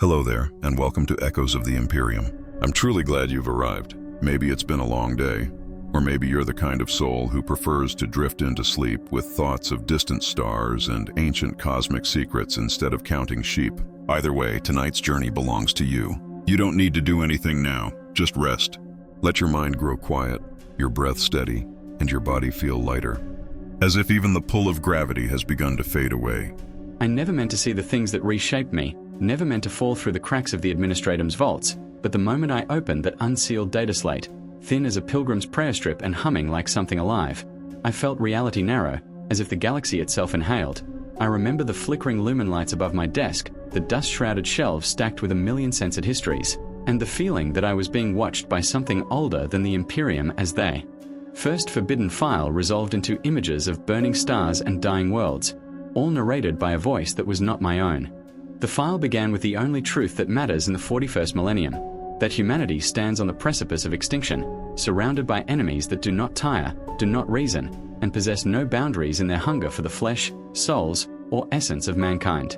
Hello there, and welcome to Echoes of the Imperium. I'm truly glad you've arrived. Maybe it's been a long day, or maybe you're the kind of soul who prefers to drift into sleep with thoughts of distant stars and ancient cosmic secrets instead of counting sheep. Either way, tonight's journey belongs to you. You don't need to do anything now, just rest. Let your mind grow quiet, your breath steady, and your body feel lighter, as if even the pull of gravity has begun to fade away. I never meant to see the things that reshaped me, never meant to fall through the cracks of the Administratum's vaults, but the moment I opened that unsealed data-slate, thin as a pilgrim's prayer strip and humming like something alive, I felt reality narrow, as if the galaxy itself inhaled. I remember the flickering lumen lights above my desk, the dust-shrouded shelves stacked with a million censored histories, and the feeling that I was being watched by something older than the Imperium as they. First forbidden file resolved into images of burning stars and dying worlds, all narrated by a voice that was not my own. The file began with the only truth that matters in the 41st millennium, that humanity stands on the precipice of extinction, surrounded by enemies that do not tire, do not reason, and possess no boundaries in their hunger for the flesh, souls, or essence of mankind.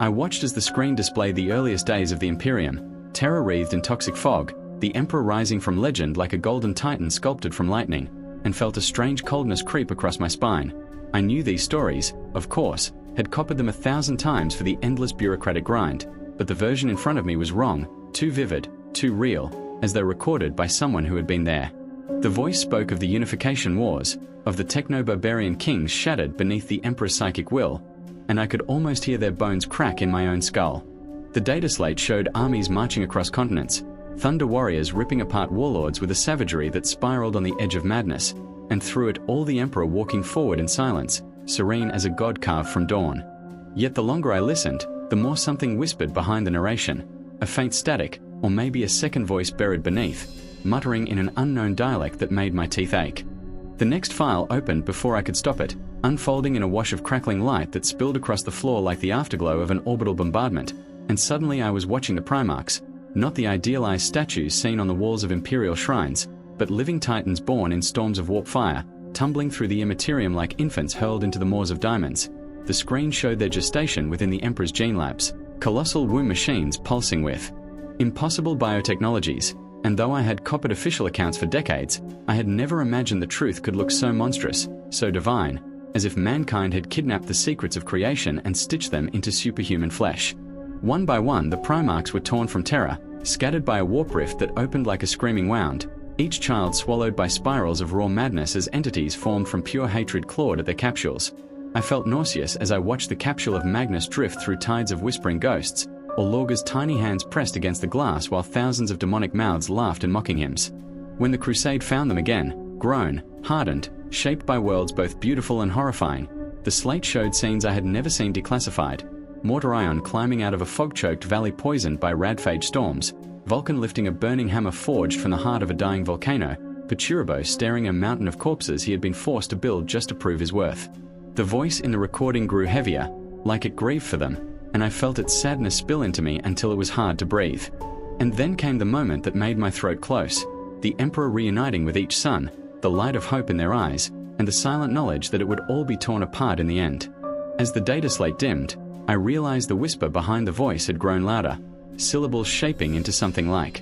I watched as the screen displayed the earliest days of the Imperium, terror wreathed in toxic fog, the Emperor rising from legend like a golden titan sculpted from lightning, and felt a strange coldness creep across my spine. I knew these stories, of course, had copied them 1,000 times for the endless bureaucratic grind, but the version in front of me was wrong, too vivid, too real, as though recorded by someone who had been there. The voice spoke of the unification wars, of the techno-barbarian kings shattered beneath the Emperor's psychic will, and I could almost hear their bones crack in my own skull. The data-slate showed armies marching across continents, thunder warriors ripping apart warlords with a savagery that spiraled on the edge of madness, and through it all the Emperor walking forward in silence, serene as a god carved from dawn. Yet the longer I listened, the more something whispered behind the narration, a faint static, or maybe a second voice buried beneath, muttering in an unknown dialect that made my teeth ache. The next file opened before I could stop it, unfolding in a wash of crackling light that spilled across the floor like the afterglow of an orbital bombardment, and suddenly I was watching the Primarchs, not the idealized statues seen on the walls of imperial shrines, but living titans born in storms of warp fire, tumbling through the immaterium like infants hurled into the maws of diamonds. The screen showed their gestation within the Emperor's gene labs, colossal womb machines pulsing with impossible biotechnologies, and though I had copied official accounts for decades, I had never imagined the truth could look so monstrous, so divine, as if mankind had kidnapped the secrets of creation and stitched them into superhuman flesh. One by one, the Primarchs were torn from terror, scattered by a warp rift that opened like a screaming wound, each child swallowed by spirals of raw madness as entities formed from pure hatred clawed at their capsules. I felt nauseous as I watched the capsule of Magnus drift through tides of whispering ghosts, or Lorga's tiny hands pressed against the glass while thousands of demonic mouths laughed in mocking hymns. When the Crusade found them again, grown, hardened, shaped by worlds both beautiful and horrifying, the slate showed scenes I had never seen declassified. Mortar Ion climbing out of a fog-choked valley poisoned by radphage storms, Vulcan lifting a burning hammer forged from the heart of a dying volcano, Perturbo staring a mountain of corpses he had been forced to build just to prove his worth. The voice in the recording grew heavier, like it grieved for them, and I felt its sadness spill into me until it was hard to breathe. And then came the moment that made my throat close, the Emperor reuniting with each son, the light of hope in their eyes, and the silent knowledge that it would all be torn apart in the end. As the data slate dimmed, I realized the whisper behind the voice had grown louder, syllables shaping into something like.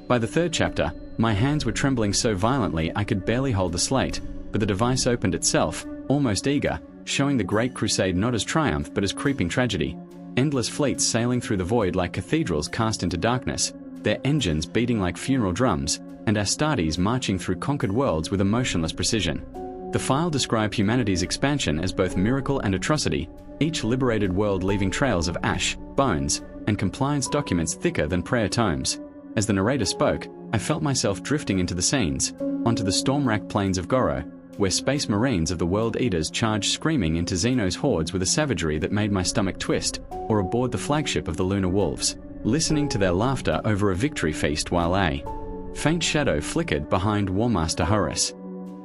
By the third chapter, my hands were trembling so violently I could barely hold the slate, but the device opened itself, almost eager, showing the Great Crusade not as triumph but as creeping tragedy. Endless fleets sailing through the void like cathedrals cast into darkness, their engines beating like funeral drums, and Astartes marching through conquered worlds with a motionless precision. The file described humanity's expansion as both miracle and atrocity, each liberated world leaving trails of ash, bones, and compliance documents thicker than prayer tomes. As the narrator spoke, I felt myself drifting into the scenes, onto the storm-racked plains of Goro, where space marines of the World Eaters charged screaming into Xeno's hordes with a savagery that made my stomach twist, or aboard the flagship of the Lunar Wolves, listening to their laughter over a victory feast while a faint shadow flickered behind War Master Horus.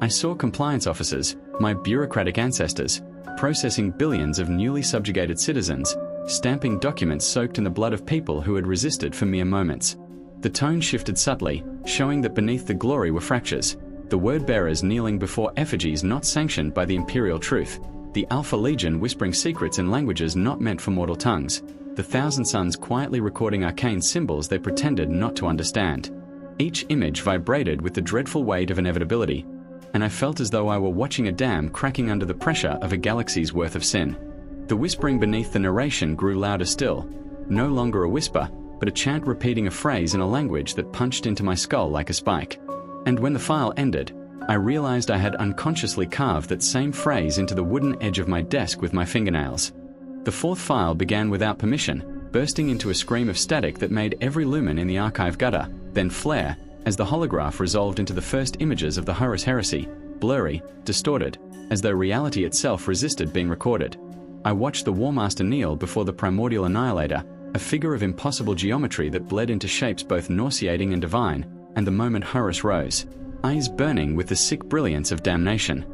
I saw compliance officers, my bureaucratic ancestors, processing billions of newly subjugated citizens, stamping documents soaked in the blood of people who had resisted for mere moments. The tone shifted subtly, showing that beneath the glory were fractures, the word-bearers kneeling before effigies not sanctioned by the imperial truth, the Alpha Legion whispering secrets in languages not meant for mortal tongues, the thousand suns quietly recording arcane symbols they pretended not to understand. Each image vibrated with the dreadful weight of inevitability, and I felt as though I were watching a dam cracking under the pressure of a galaxy's worth of sin. The whispering beneath the narration grew louder still, no longer a whisper, but a chant repeating a phrase in a language that punched into my skull like a spike. And when the file ended, I realized I had unconsciously carved that same phrase into the wooden edge of my desk with my fingernails. The fourth file began without permission, bursting into a scream of static that made every lumen in the archive gutter, then flare, as the holograph resolved into the first images of the Horus Heresy, blurry, distorted, as though reality itself resisted being recorded. I watched the War Master kneel before the primordial annihilator, a figure of impossible geometry that bled into shapes both nauseating and divine, and the moment Horus rose, eyes burning with the sick brilliance of damnation,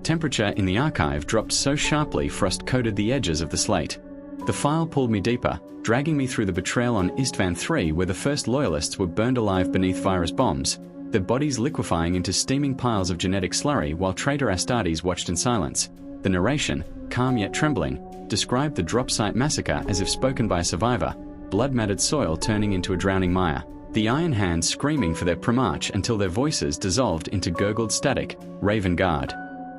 temperature in the archive dropped so sharply frost coated the edges of the slate. The file pulled me deeper, dragging me through the betrayal on Istvan III, where the first loyalists were burned alive beneath virus bombs, their bodies liquefying into steaming piles of genetic slurry while traitor Astartes watched in silence. The narration, calm yet trembling, described the drop site massacre as if spoken by a survivor, blood-matted soil turning into a drowning mire, the Iron Hands screaming for their primarch until their voices dissolved into gurgled static, Raven Guard,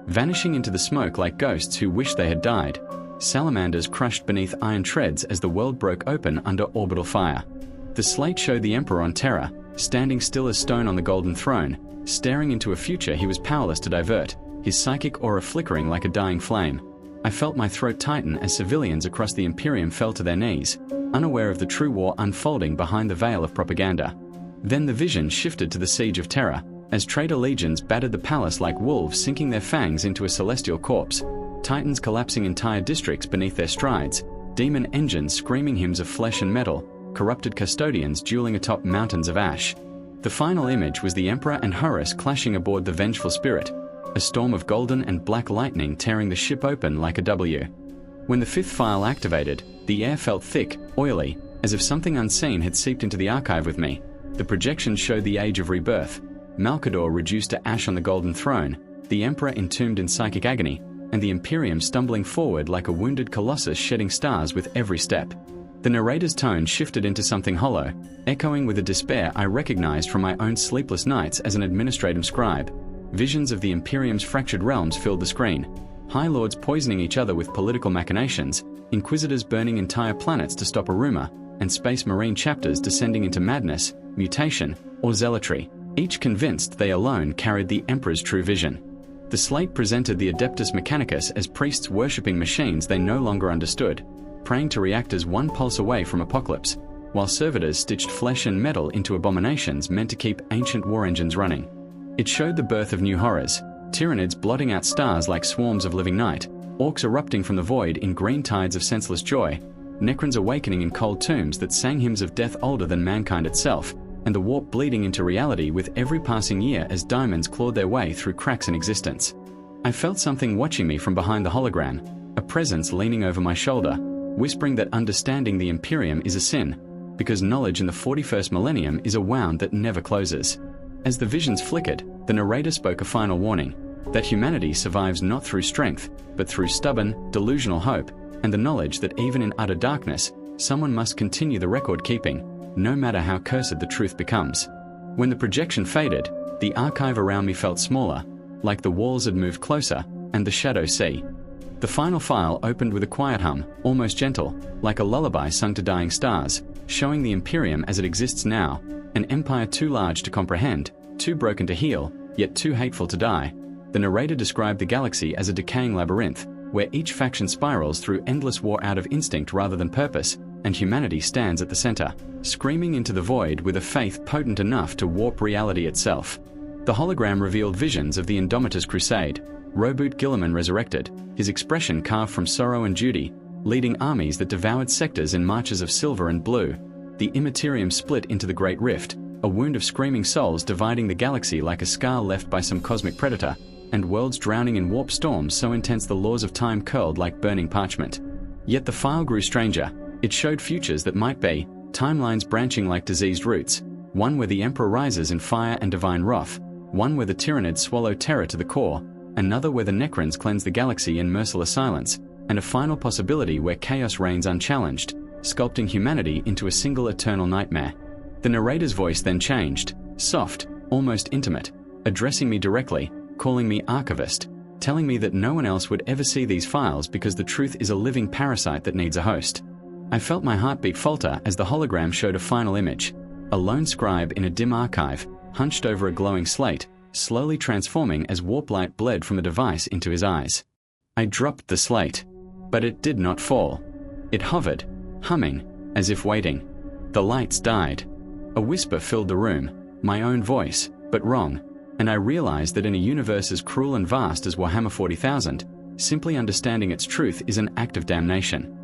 vanishing into the smoke like ghosts who wished they had died, salamanders crushed beneath iron treads as the world broke open under orbital fire. The slate showed the Emperor on Terra, standing still as stone on the golden throne, staring into a future he was powerless to divert, his psychic aura flickering like a dying flame. I felt my throat tighten as civilians across the Imperium fell to their knees, unaware of the true war unfolding behind the veil of propaganda. Then the vision shifted to the siege of Terra, as traitor legions battered the palace like wolves sinking their fangs into a celestial corpse, titans collapsing entire districts beneath their strides, demon engines screaming hymns of flesh and metal, corrupted custodians dueling atop mountains of ash. The final image was the Emperor and Horus clashing aboard the Vengeful Spirit, a storm of golden and black lightning tearing the ship open like a W. When the fifth file activated, the air felt thick, oily, as if something unseen had seeped into the archive with me. The projection showed the age of rebirth, Malkador reduced to ash on the golden throne, the Emperor entombed in psychic agony, and the Imperium stumbling forward like a wounded colossus shedding stars with every step. The narrator's tone shifted into something hollow, echoing with a despair I recognized from my own sleepless nights as an Administratum scribe. Visions of the Imperium's fractured realms filled the screen, High Lords poisoning each other with political machinations, Inquisitors burning entire planets to stop a rumor, and Space Marine chapters descending into madness, mutation, or zealotry, each convinced they alone carried the Emperor's true vision. The slate presented the Adeptus Mechanicus as priests worshipping machines they no longer understood, praying to reactors one pulse away from apocalypse, while servitors stitched flesh and metal into abominations meant to keep ancient war engines running. It showed the birth of new horrors, Tyranids blotting out stars like swarms of living night, orcs erupting from the void in green tides of senseless joy, Necrons awakening in cold tombs that sang hymns of death older than mankind itself, and the warp bleeding into reality with every passing year as diamonds clawed their way through cracks in existence. I felt something watching me from behind the hologram, a presence leaning over my shoulder, whispering that understanding the Imperium is a sin, because knowledge in the 41st millennium is a wound that never closes. As the visions flickered, the narrator spoke a final warning, that humanity survives not through strength, but through stubborn, delusional hope, and the knowledge that even in utter darkness, someone must continue the record keeping, no matter how cursed the truth becomes. When the projection faded, the archive around me felt smaller, like the walls had moved closer, and the shadow sea. The final file opened with a quiet hum, almost gentle, like a lullaby sung to dying stars, showing the Imperium as it exists now, an empire too large to comprehend, too broken to heal, yet too hateful to die. The narrator described the galaxy as a decaying labyrinth, where each faction spirals through endless war out of instinct rather than purpose, and humanity stands at the center, screaming into the void with a faith potent enough to warp reality itself. The hologram revealed visions of the Indomitus Crusade, Roboute Guilliman resurrected, his expression carved from sorrow and duty, leading armies that devoured sectors in marches of silver and blue. The Immaterium split into the Great Rift, a wound of screaming souls dividing the galaxy like a scar left by some cosmic predator, and worlds drowning in warp storms so intense the laws of time curled like burning parchment. Yet the file grew stranger. It showed futures that might be, timelines branching like diseased roots, one where the Emperor rises in fire and divine wrath, one where the Tyranids swallow terror to the core, another where the Necrons cleanse the galaxy in merciless silence, and a final possibility where chaos reigns unchallenged, sculpting humanity into a single eternal nightmare. The narrator's voice then changed, soft, almost intimate, addressing me directly, calling me archivist, telling me that no one else would ever see these files because the truth is a living parasite that needs a host. I felt my heartbeat falter as the hologram showed a final image. A lone scribe in a dim archive, hunched over a glowing slate, slowly transforming as warp light bled from the device into his eyes. I dropped the slate, but it did not fall. It hovered, humming, as if waiting. The lights died. A whisper filled the room, my own voice, but wrong, and I realized that in a universe as cruel and vast as Warhammer 40,000, simply understanding its truth is an act of damnation.